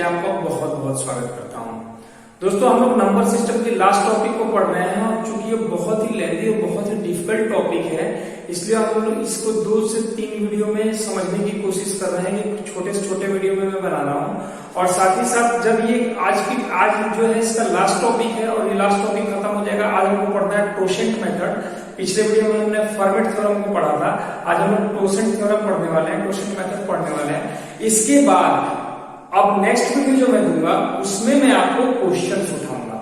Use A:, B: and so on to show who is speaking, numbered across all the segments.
A: आपका बहुत बहुत स्वागत करता हूं। दोस्तों, हम लोग नंबर सिस्टम के लास्ट टॉपिक को पढ़ रहे हैं और चूंकि ये बहुत ही लेंथी और बहुत ही डिफिकल्ट टॉपिक है, इसलिए हम लोग इसको 2 से 3 वीडियो में समझने की कोशिश कर रहे हैं कि छोटे से छोटे वीडियो में मैं बना रहा हूँ। और साथ ही साथ जब ये आज जो है इसका लास्ट टॉपिक है और ये लास्ट टॉपिक खत्म हो जाएगा, आज हमको पढ़ना है टोशेंट मेथड। पिछले वीडियो में हमने फर्मेट थ्योरम को पढ़ा था, आज हम लोग टोशेंट थ्योरम पढ़ने वाले हैं, टोशेंट मेथड पढ़ने वाले हैं। इसके बाद अब नेक्स्ट वीडियो जो मैं दूंगा उसमें मैं आपको क्वेश्चंस उठाऊंगा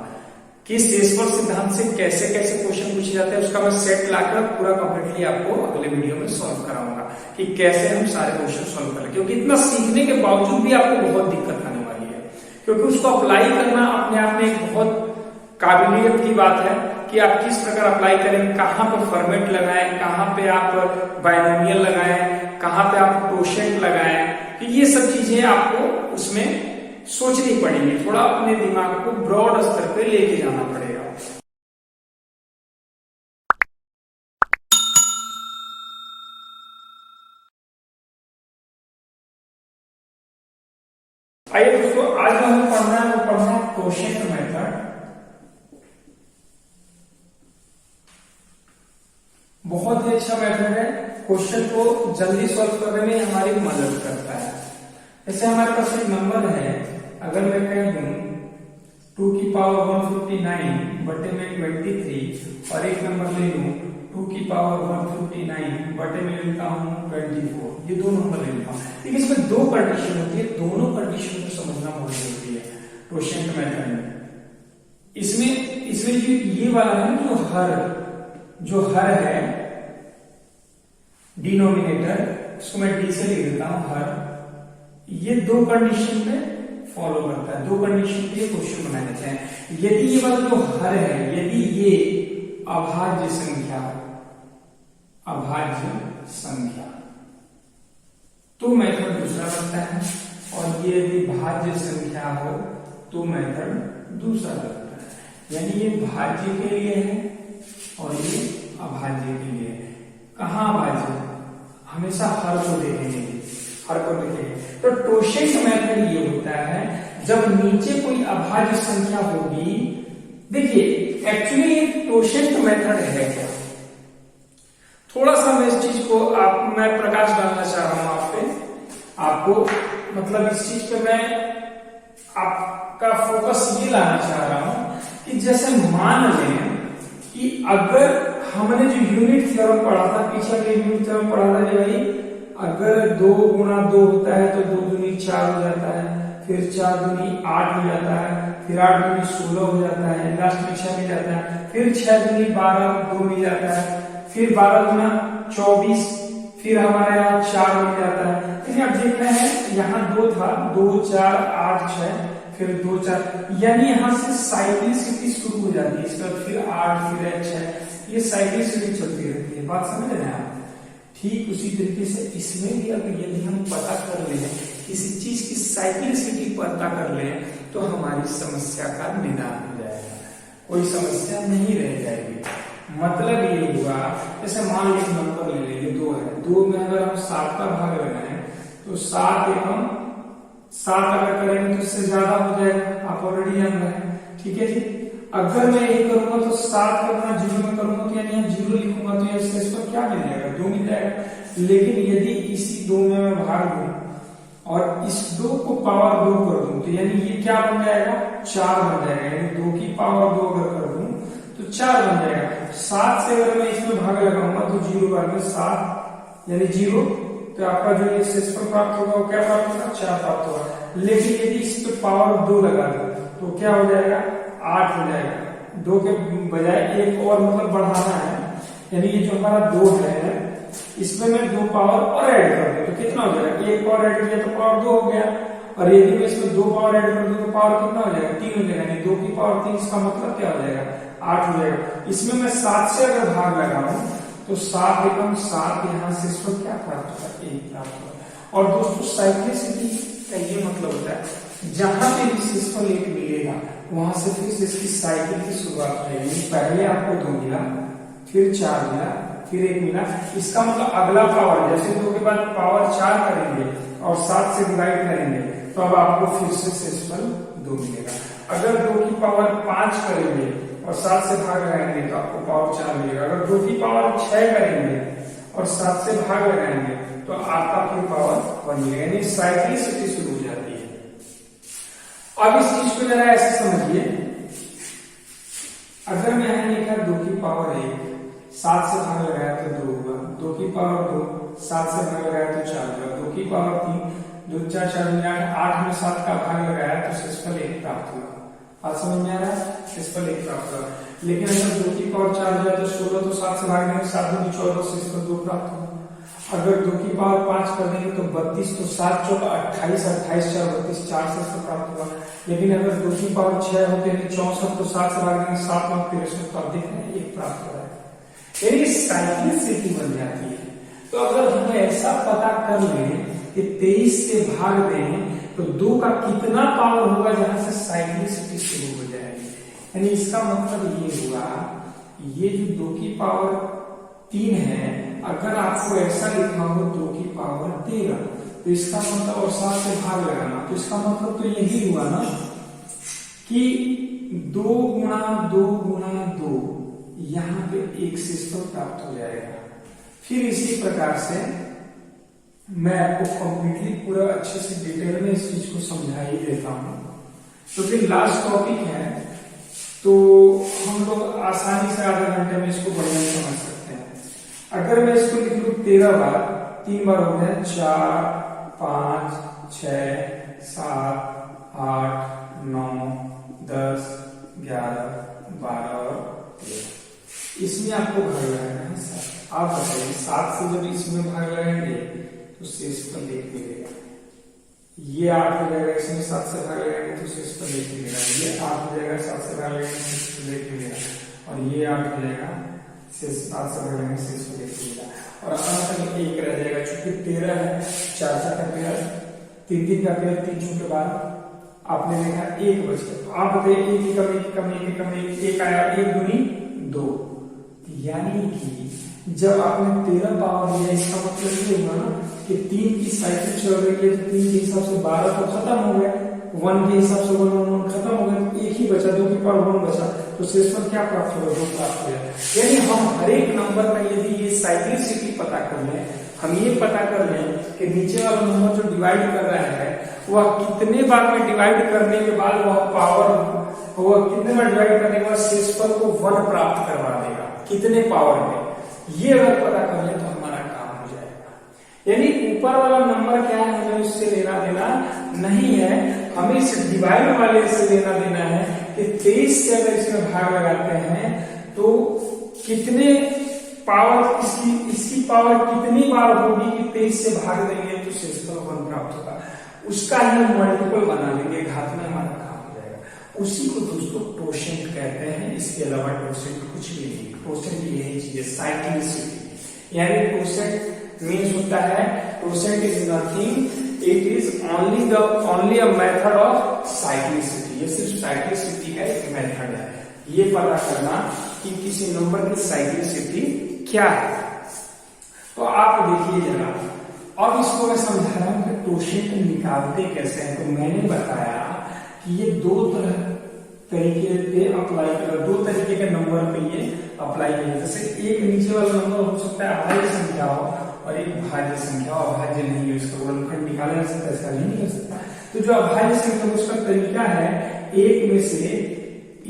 A: कि शेषफल सिद्धांत से कैसे कैसे क्वेश्चन पूछे जाते हैं, उसका मैं सेट लाकर पूरा कंप्लीटली आपको अगले वीडियो में सॉल्व कराऊंगा कि कैसे हम सारे क्वेश्चन सॉल्व करें। क्योंकि इतना सीखने के बावजूद भी आपको बहुत दिक्कत आने वाली है, क्योंकि उसको अप्लाई करना अपने आप में एक बहुत काबिलियत की बात है कि आप किस प्रकार अप्लाई करें, कहां पर फॉर्मेट लगाएं, कहां पे आप बाइनोमियल लगाएं, कहां पे आप टोशेंट लगाएं, कि ये सब चीजें आपको उसमें सोचनी पड़ेगी। थोड़ा अपने दिमाग को ब्रॉड स्तर पे लेके जाना पड़ेगा। आइए दोस्तों, आज जो हमें पढ़ना है वो पढ़ना है टोशेंट मेथड। बहुत ही अच्छा मेथड है, क्वेश्चन को जल्दी सॉल्व करने में हमारी मदद करता है। जैसे हमारे पास एक नंबर है, अगर मैं कह दूं 2 की पावर 159 बटे में 23 और एक नंबर ले लूं 2 की पावर 159 बटे में लेता हूं 24, ये 2 नंबर ले लेता हूं। लेकिन इसमें 2 कंडीशन होती है, दोनों कंडीशन को समझना बहुत जरूरी है टोशेंट मेथड में। इसमें जो ये वाला है जो हर है डिनोमिनेटर, इसको मैं डी से लिख देता हूं हर, ये 2 कंडीशन पे फॉलो करता है, 2 कंडीशन के क्वेश्चन बनाए जाते हैं। यदि ये वाला जो हर है, यदि ये अभाज्य संख्या तो मेथड दूसरा बनता है, और ये यदि भाज्य संख्या हो तो मेथड दूसरा बनता है। यानी ये भाज्य के लिए है और ये अभाज्य के लिए है। कहां अभाज्य? हमेशा हर को देखेंगे, तो टोशेंट मेथड ये होता है जब नीचे कोई अभाज्य संख्या होगी। देखिए एक्चुअली ये टोशेंट मेथड है क्या, थोड़ा सा मैं इस चीज को मैं प्रकाश डालना चाह रहा हूं आपको मतलब इस चीज पे मैं आपका फोकस ये लाना चाह रहा हूं कि जैसे मान लें कि अगर हमने जो यूनिट थ्योरम पढ़ा था, पीछे के यूनिट थ्योरम पढ़ा था कि भाई अगर 2 गुणा 2 होता है तो 2 दूनी 4 हो जाता है, फिर 4 दूनी 8 हो जाता है, फिर 8 दूनी 16 हो जाता है, लास्ट में 6 मिल जाता है, फिर 6 दूनी 12 2 मिल जाता है, फिर 12 गुना 24, फिर हमारे यहाँ 4 मिल जाता है। लेकिन अब देख रहे हैं यहाँ 2 था, 2 4 8 6, फिर 2 4, यानी यहां से साइक्लिसिटी शुरू हो जाती है। इसका फिर 8 फिर 6, ये साइक्लिसिटी चलती रहती है। बात समझ रहे हैं आप? ठीक उसी तरीके से इसमें भी अगर यदि हम पता कर ले, किसी चीज की साइक्लिसिटी पता कर ले, तो हमारी समस्या का निदान हो जाएगा, कोई समस्या नहीं रह जाएगी। मतलब ये हुआ, जैसे मान लीजिए नंबर ले लेंगे 2 है, 2 में अगर हम 7 का भाग लगाएं तो 7 एकम 7 अगर करेंगे तो इससे ज्यादा हो जाएगा, आप ऑलरेडी जान रहे हैं। ठीक है जी, अगर मैं यही करूंगा तो 7 करना 0 में करूंगा तो यानी 0 लिखूंगा तो इसको क्या मिल जाएगा? 2 मिल जाएगा। लेकिन यदि इसी 2 में मैं भाग दूं और इस 2 को पावर 2 कर दूं तो यानी ये क्या बन जाएगा? 4 बन जाएगा। यानी 2 की पावर 2 अगर कर दूं तो 4 बन जाएगा। 7 से अगर मैं इसमें भाग लगाऊंगा तो 0 भाग में 7 यानी 0, तो आपका जो ये शेषफल प्राप्त होगा वो क्या प्राप्त होगा? 4 प्राप्त होगा। लेकिन यदि इस पे पावर 2 लगा दो तो क्या हो जाएगा? 8 हो जाएगा। 2 के बजाय एक और मतलब बढ़ाना है, यानी ये जो हमारा 2 है इसमें मैं 2 पावर और ऐड कर दूं तो कितना हो जाएगा? 1 पावर ऐड किया तो पावर 2 हो गया, और यदि मैं इसमें 2 पावर ऐड कर दूं तो पावर कितना हो जाएगा? 3 हो जाएगा। यानी 2 की पावर 3, इसका मतलब क्या हो जाएगा? 8 हो जाएगा। इसमें मैं 7 से अगर भाग लगाऊं तो 7 एकम 7, यहाँ से इसको क्या प्राप्त होगा? 1 प्राप्त होगा। और दोस्तों साइक्लिसिटी का ये मतलब होता है जहां पे शेषफल 1 मिलेगा वहां से फिर से इसकी साइकिल की शुरुआत हो जाएगी। पहले आपको 2 मिला, फिर 4 मिला, फिर 1 मिला, इसका मतलब अगला पावर, जैसे 2 के बाद पावर 4 करेंगे और 7 से डिवाइड करेंगे तो अब आपको फिर से शेषफल 2 मिलेगा। अगर 2 की पावर 5 करेंगे और 7 से भाग लगाएंगे तो आपको पावर 4 मिलेगा। अगर 2 की पावर 6 करेंगे और 7 से भाग लगाएंगे तो आपका फिर पावर 1 मिलेगा, यानी साइक्लिसिटी शुरू हो जाती है। अब इस चीज को जरा ऐसे समझिए, अगर मैं यहां लिखा 2 की पावर 1, 7 से भाग लगाया तो 2 हुआ, 2 की पावर 2, 7 से भाग लगाया तो 4 हुआ, 2 की पावर 3, 2 4 4 8 में 7 का भाग लगाया तो शेषफल 1 प्राप्त हुआ। बात समझ में आ रहा है? शेषफल 1 प्राप्त हुआ। लेकिन अगर 2 की पावर 4 हो जाए तो 16, तो 7 से भाग देंगे, 7 दूनी 14, शेषफल 2 प्राप्त हुआ। अगर 2 की पावर 5 कर देंगे तो 32, तो 7 चौका 28, 28 4 32, 4 शेषफल प्राप्त हुआ। लेकिन अगर 2 की पावर 6 होते हैं 64, तो 7 से भाग देंगे, 7 9 63, तो आप देख रहे हैं 1 प्राप्त हो रहा है, यानी साइक्लिसिटी बन जाती है। तो अगर हम ऐसा पता कर लें कि 23 से भाग दें तो 2 का कितना पावर होगा जहां से साइक्लिसिटी शुरू हो जाएगी, यानी इसका मतलब ये हुआ, ये जो 2 की पावर 3 है, अगर आपको ऐसा लिखा हो 2 की पावर 13, तो इसका मतलब, और 7 से भाग लगाना, तो इसका मतलब तो यही हुआ ना कि 2 गुणा 2 गुणा 2, यहां पे 1 शेषफल प्राप्त हो जाएगा। फिर इसी प्रकार से मैं आपको कंप्लीटली पूरा अच्छे से डिटेल में इस चीज को समझा ही देता हूं। तो फिर लास्ट टॉपिक है, तो हम लोग आसानी से आधे घंटे में इसको बढ़िया समझ सकते हैं। अगर मैं इसको लिख लूं 13 बार, 3 बार हो गया 4 5 6 7 8 9 10 11 12 और 13, इसमें आपको भाग लगाना है 7। आप बताइए 7 से जब इसमें भाग लगाएंगे तो शेषफल 1 मिलेगा, ये 8 हो जाएगा, इसमें 7 से भाग लगाएंगे तो शेषफल 1 मिलेगा, ये 8 हो जाएगा, 7 से भाग लगाएंगे शेषफल 1 मिलेगा, और ये 8 हो जाएगा, 7 से भाग लगाएंगे शेषफल 1 मिलेगा, और अंत में 1 रह जाएगा। चूंकि 13 है, 4 4 का पेयर, 3 3 का पेयर, 3 चूंकि 12, आपने देखा 1 बच गया। आप बताइए 1 कम 1 कम 1 कम 1 आया, 1 दूनी 2, यानी कि जब आपने 13 पावर लिया, इसका मतलब ये हुआ ना कि 3 की साइकिल चल रही है, तो 3 के हिसाब से 12 तो खत्म हो गया, 1 के हिसाब से 1 1 खत्म हो गया, तो 1 ही बचा, 2 की पावर 1 बचा, तो शेषफल क्या प्राप्त होगा? 2 प्राप्त हो गया। यानी हम हर एक नंबर में यदि ये साइक्लिसिटी पता कर लें, हम ये पता कर लें कि नीचे वाला नंबर जो डिवाइड कर रहा है वह कितने बार में डिवाइड करने के बाद वह पावर, वह कितने बार डिवाइड करने के बाद शेषफल को 1 प्राप्त करवा देगा, कितने पावर में, ये अगर पता कर ले तो हमारा काम हो जाएगा। यानी ऊपर वाला नंबर क्या है, हमें उससे लेना देना नहीं है, हमें इस डिवाइड वाले से लेना देना है कि 23 से अगर इसमें भाग लगाते हैं तो कितने पावर, इसकी पावर कितनी बार होगी कि 23 से भाग देंगे तो शेषफल 1 प्राप्त होगा, उसका ही मल्टीपल बना लेंगे, घात में हमारा काम हो जाएगा। उसी को दोस्तों टोशेंट कहते हैं, इसके अलावा टोशेंट कुछ भी नहीं। टोशेंट यही चीज है, साइक्लिसिटी, यानी टोशेंट मीन्स होता है, totient is nothing, it is only a method of cyclicity, ये सिर्फ साइक्लिसिटी का एक मेथड है, ये पता करना कि किसी नंबर की साइक्लिसिटी क्या है। तो आप देखिए जरा, अब इसको मैं समझा रहा हूं कि टोशेंट निकालते कैसे हैं। तो मैंने बताया कि ये 2 तरीके पे अप्लाई कर, 2 तरीके के नंबर पे ये अप्लाई किया, जैसे एक नीचे वाला नंबर हो सकता है अभाज्य संख्या हो और एक भाज्य संख्या हो, अभाज्य नहीं है, इसका गुणनखंड निकाला जा सकता है, इसका नहीं निकल सकता। तो जो अभाज्य संख्या उसका तरीका है, एक में से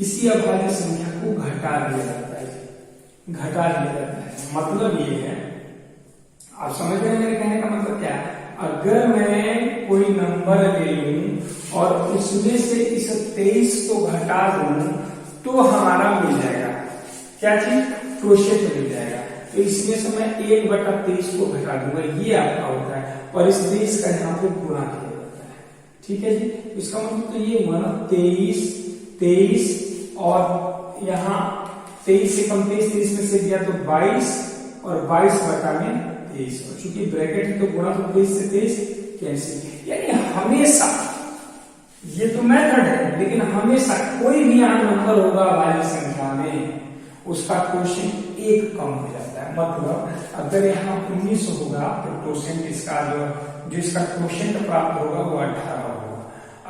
A: इसी अभाज्य संख्या को घटा दिया जाता है, घटा दिया जाता है। मतलब ये है, आप समझ रहे हैं मेरे कहने का मतलब क्या है? अगर मैं कोई नंबर ले लूं और उसमें से इस 23 को घटा दूं तो हमारा मिल जाएगा क्या चीज? टोशेंट मिल जाएगा। तो इसमें से मैं 1/23 को घटा दूंगा, ये आपका होता है, और इस 23 का यहाँ पे गुणा किया जाता है। ठीक है जी, इसका मतलब तो ये हुआ ना 23 और यहाँ 23 से कम 23 में से दिया तो 22 और 22/23, और चूंकि ब्रैकेट है तो गुणा तो 23 से 23 कैंसिल। यानी हमेशा, ये तो मेथड है, लेकिन हमेशा कोई भी आठ नंबर होगा वाली संख्या में उसका टोशेंट 1 कम हो जाता है। मतलब अगर यहाँ 19 होगा तो टोशेंट इसका जो इसका टोशेंट प्राप्त होगा वो 18 होगा।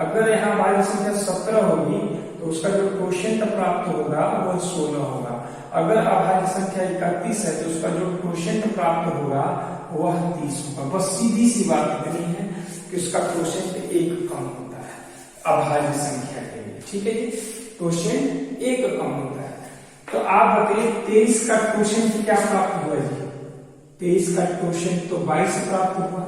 A: अगर यहाँ भाज्य संख्या 17 होगी तो उसका जो क्वोशिएंट प्राप्त होगा वो 16 होगा। अगर अभाज्य संख्या 31 है तो उसका जो क्वोशिएंट प्राप्त होगा वह 30 होगा। बस सीधी सी बात इतनी है कि उसका क्वोशिएंट 1 कम होता है अभाज्य संख्या के लिए। ठीक है जी, क्वोशिएंट 1 कम होता है। तो आप बताइए 23 का क्वोशिएंट क्या प्राप्त हुआ जी? 23 का क्वोशिएंट तो 22 प्राप्त हुआ,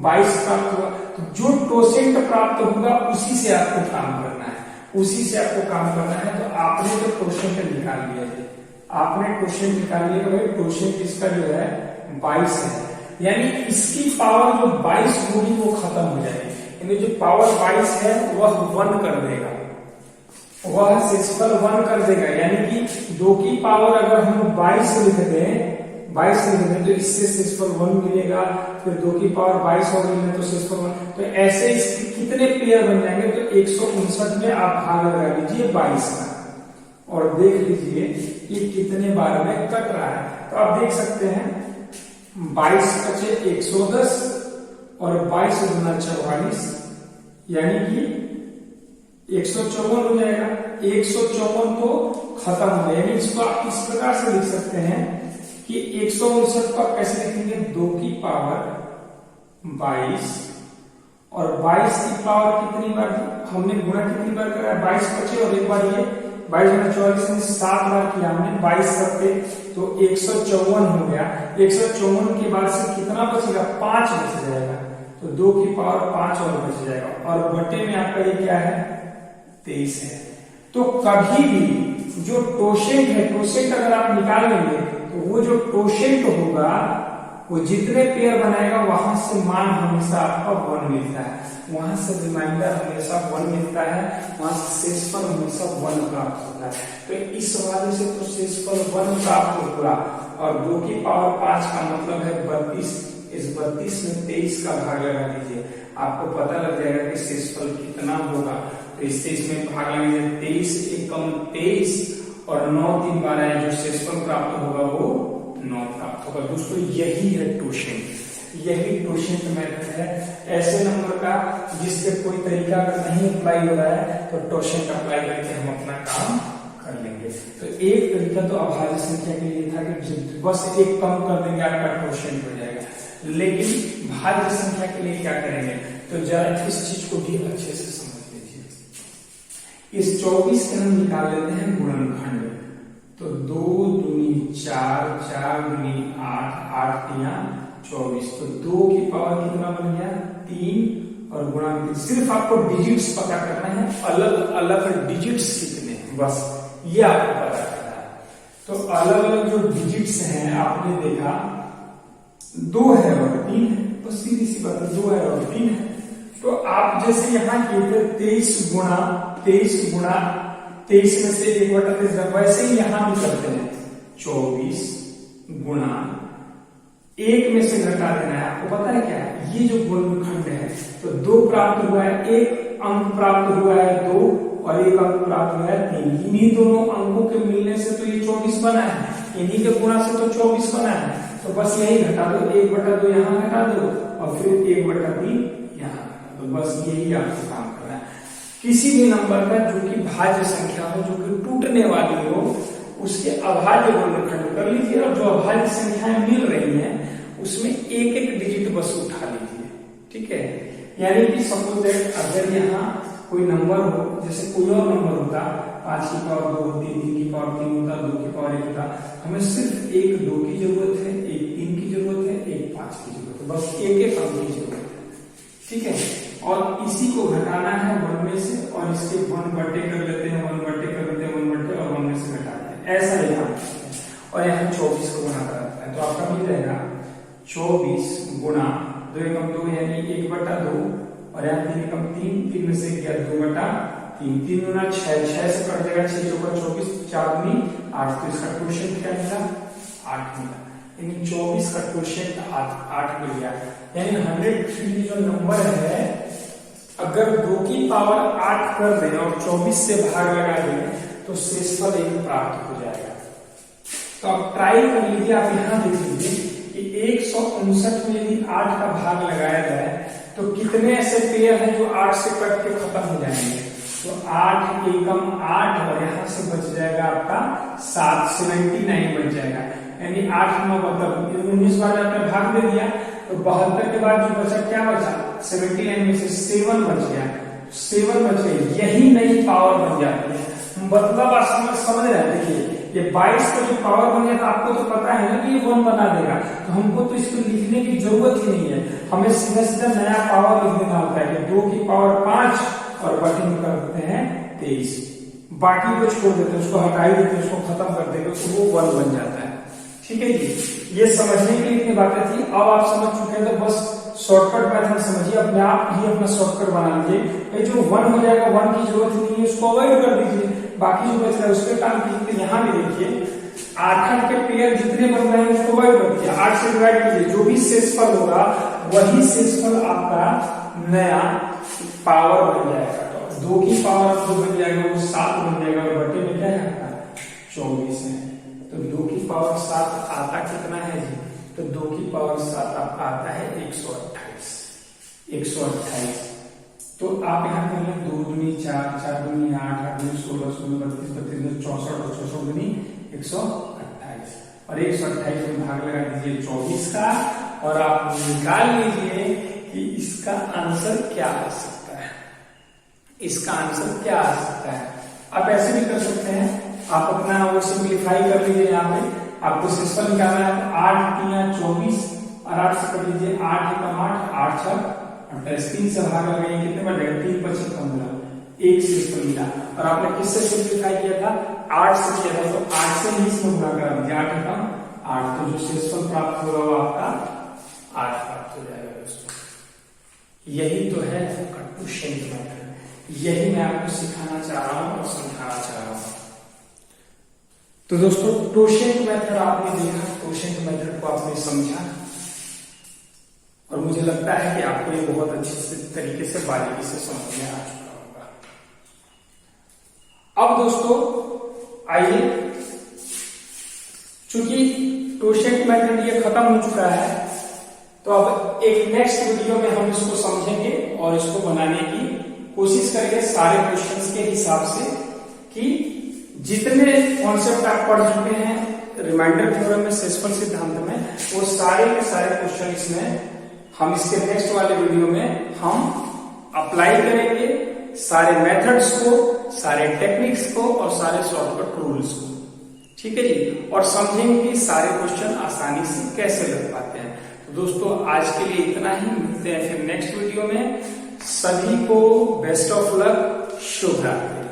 A: 22 प्राप्त हुआ। तो जो क्वोशिएंट प्राप्त होगा उसी से आपको काम करना है, उसी से आपको काम करना है। तो आपने जो क्वोशिएंट निकाल लिया है, आपने क्वोशिएंट निकाल लिया है, क्वोशिएंट इसका जो है 22 है, यानी इसकी पावर जो 22 होगी वो खत्म हो जाएगी, यानी जो पावर 22 है वह 1 कर देगा, वह शेषफल 1 कर देगा। यानी कि 2 की पावर अगर हम 22 लिख दें, 22 लिख दें तो इससे शेषफल 1 मिलेगा, फिर 2 की पावर 22 और मिले तो शेषफल 1। तो ऐसे इसके कितने पेयर बन जाएंगे? तो 159 में आप भाग लगा लीजिए 22 का और देख लीजिए कि कितने बार में कट रहा है। तो आप देख सकते हैं 22 बचे 110 और 22 गुना 44 यानी कि 154 हो जाएगा। 154 तो खत्म हो जाएगा, इसको आप इस प्रकार से लिख सकते हैं कि 159 को आप कैसे लिखेंगे? 2 की पावर 22 और 22 की पावर कितनी बार हमने गुणा कितनी बार करा? 22 बचे और एक बार ये 22 गुना 44 में 7 बार किया हमने 22 करते तो 154 हो गया। 154 के बाद से कितना बचेगा? 5 बच जाएगा, तो 2 की पावर 5 और बच जाएगा और बटे में आपका ये क्या है? 23 है। तो कभी भी जो क्वोशिएंट है, क्वोशिएंट अगर आप निकाल लेंगे तो वो जो क्वोशिएंट होगा वो जितने पेयर बनाएगा वहां से मान हमेशा आपका 1 मिलता है, वहां से रिमाइंडर हमेशा 1 मिलता है, वहां से शेषफल हमेशा 1 प्राप्त होता है। तो इस वाले से तो शेषफल 1 प्राप्त होगा और 2 की पावर 5 का मतलब है 32। इस 32 में 23 का भाग लगा दीजिए, आपको पता लग जाएगा कि शेषफल कितना होगा। तो इससे इसमें भाग लगेगा 23 एकम 23 और 9 3 बार है, जो शेषफल प्राप्त होगा वो 9 प्राप्त होगा। दोस्तों यही है क्वोशिएंट, यही क्वोशिएंट मेथड है ऐसे नंबर का जिससे कोई तरीका अगर नहीं अप्लाई हो रहा है तो क्वोशिएंट अप्लाई करके हम अपना काम कर लेंगे। तो एक तरीका तो अभाज्य संख्या के लिए था कि बस 1 कम कर देंगे आपका क्वोशिएंट हो जाएगा, लेकिन भाज्य संख्या के लिए क्या करेंगे? तो जरा इस चीज को भी अच्छे से समझ लीजिए। इस 24 के हम निकाल लेते हैं गुणनखंड। तो 2 दूनी 4, 4 दूनी 8, 8 तिया 24। तो 2 की पावर कितना बन गया? 3 और गुणा में सिर्फ आपको डिजिट्स पता करना है, अलग अलग डिजिट्स कितने हैं बस ये आपको पता करना है। तो अलग अलग जो डिजिट्स हैं आपने देखा 2 है और 3 है, बस सीधी सी बात है 2 है और 3 है। तो आप जैसे यहाँ किए थे 23 गुणा 23 में से 1/23, वैसे ही यहां भी करते हैं 24 गुणा 1 में से घटा देना है। आपको पता है क्या ये जो गुणनखंड है तो 2 प्राप्त हुआ है, 1 अंक प्राप्त हुआ है 2 और 1 अंक प्राप्त हुआ है 3। इन्हीं दोनों अंकों के मिलने से तो ये 24 बना है, इन्हीं के गुणा से तो 24 बना है। तो बस यही घटा दो, 1/2 यहाँ घटा दो और फिर 1/3 यहाँ, तो बस यही आपको काम करना है। किसी भी नंबर का जो कि भाज्य संख्या हो, जो कि टूटने वाली हो, उसके अभाज्य गुणनखंड कर लीजिए और जो अभाज्य संख्याएं मिल रही हैं उसमें एक एक डिजिट बस उठा लीजिए। ठीक है, यानी कि सपोज दैट अगर यहाँ कोई नंबर हो, जैसे कोई और नंबर होता 5 की पावर 2 होती, 3 की पावर 3 होता, 2 की पावर 1 होता, हमें सिर्फ एक 2 की जरूरत है, एक 3 की जरूरत है, एक 5 की जरूरत है, बस एक एक अंक की जरूरत है। ठीक है, और इसी को घटाना है 1 में से और इसके 1 बटे कर लेते हैं, 1 बटे कर लेते हैं, 1 बटे और 1 में से घटाते हैं, ऐसा यहाँ और यहाँ 24 को गुणा कराता है। तो आपका मिल जाएगा 24 गुणा 2 एकम 2 यानी 1/2 और यहाँ 3 एकम 3, 3 में से गया 2/3, 3 गुना 6, 6 से कट जाएगा 6 चौका 24, 4 दूनी 8। तो इसका क्वोशिएंट क्या मिला? 8 मिला, यानी 24 का क्वोशिएंट 8 मिल गया। यानी 103 जो नंबर है अगर 2 की पावर 8 कर दें और 24 से भाग लगा दें तो शेषफल 1 प्राप्त हो जाएगा। तो आप ट्राई कर लीजिए, आप यहाँ देख लीजिए कि 159 में यदि 8 का भाग लगाया जाए तो कितने ऐसे पेयर हैं जो 8 से कट के खत्म हो जाएंगे? तो 8 एकम 8 और यहां से बच जाएगा आपका 7, 79 बच जाएगा। यानी 8 9 मतलब 19 बार आपने भाग दे दिया तो 72 के बाद जो बचा क्या बचा? 79 में से 7 बच गया, 7 बच गए, यही नई पावर बन जाती है। मतलब आप समझ रहे हैं, देखिए ये 22 का जो पावर बन गया था आपको तो पता है ना कि ये 1 बना देगा, तो हमको तो इसको लिखने की जरूरत ही नहीं है, हमें सीधा सीधा नया पावर लिख देना होता है कि 2 की पावर 5 और बटे कर देते हैं 23, बाकी को छोड़ देते हैं, उसको हटा ही देते हैं, उसको खत्म कर देंगे तो वो 1 बन जाता है। ठीक है जी, ये समझने के लिए इतनी बातें थी। अब आप समझ चुके हैं तो बस शॉर्टकट मेथड समझिए, अपने आप ही अपना शॉर्टकट बना लीजिए। जो 1 हो जाएगा 1 की जरूरत नहीं है, उसको अवॉइड कर दीजिए, बाकी जो बच रहा है उस पर काम कीजिए। तो यहाँ भी देखिए 8 के पेयर जितने बन रहे हैं उसको अवॉइड कर दिया, 8 से डिवाइड कीजिए, जो भी शेषफल होगा वही शेषफल आपका नया पावर बन जाएगा। तो 2 की पावर जो बन जाएगा वो 7 बन जाएगा और बटे में क्या है आपका 24 है। तो 2 की पावर 7 आता कितना है जी? तो 2 की पावर 7 आपका आता है 128, 128। तो आप यहाँ कर लें 2 दूनी 4, 4 दूनी 8, 8 दूनी 16, 16 32, 32 64 और 64 दूनी 128 और 128 में भाग लगा दीजिए 24 का और आप निकाल लीजिए कि इसका आंसर क्या आ सकता है। इसका आंसर क्या आ सकता है? आप ऐसे भी कर सकते हैं, आप अपना वो सिंप्लीफाई कर लीजिए। यहाँ पे आपको शेषफल निकालना है, 8 3 24 और 8 से कर लीजिए, 8 एकम 8, 8 6 28, 3 से भाग लगाइए, कितने बन गए? 3 5 15, एक शेषफल मिला। और आपने किससे सिंप्लीफाई किया था? 8 से किया था, तो 8 से ही इसमें गुणा करा दीजिए, 8 एकम 8, तो जो शेषफल प्राप्त होगा वो आपका 8 प्राप्त हो जाएगा दोस्तों। यही तो है क्वोशिएंट मेथड, यही मैं आपको सिखाना चाह रहा हूं और समझाना चाह रहा हूं। तो दोस्तों क्वोशिएंट मेथड आपने देखा, क्वोशिएंट मेथड को आपने समझा और मुझे लगता है कि आपको ये बहुत अच्छे से तरीके से बारीकी से समझ में आ चुका होगा। अब दोस्तों आइए, चूंकि क्वोशिएंट मेथड ये खत्म हो चुका है तो अब एक नेक्स्ट वीडियो में हम इसको समझेंगे और इसको बनाने की कोशिश करेंगे सारे क्वेश्चंस के हिसाब से, कि जितने कॉन्सेप्ट आप पढ़ चुके हैं रिमाइंडर थ्योरम में, शेषफल सिद्धांत में, वो सारे के सारे क्वेश्चन इसमें हम इसके नेक्स्ट वाले वीडियो में हम अप्लाई करेंगे, सारे मेथड्स को, सारे टेक्निक्स को और सारे शॉर्टकट रूल्स को। ठीक है जी, और समझेंगे कि सारे क्वेश्चन आसानी से कैसे लग पाते हैं। तो दोस्तों आज के लिए इतना ही, मिलते हैं फिर नेक्स्ट वीडियो में। सभी को बेस्ट ऑफ लक, शुभ रात्रि।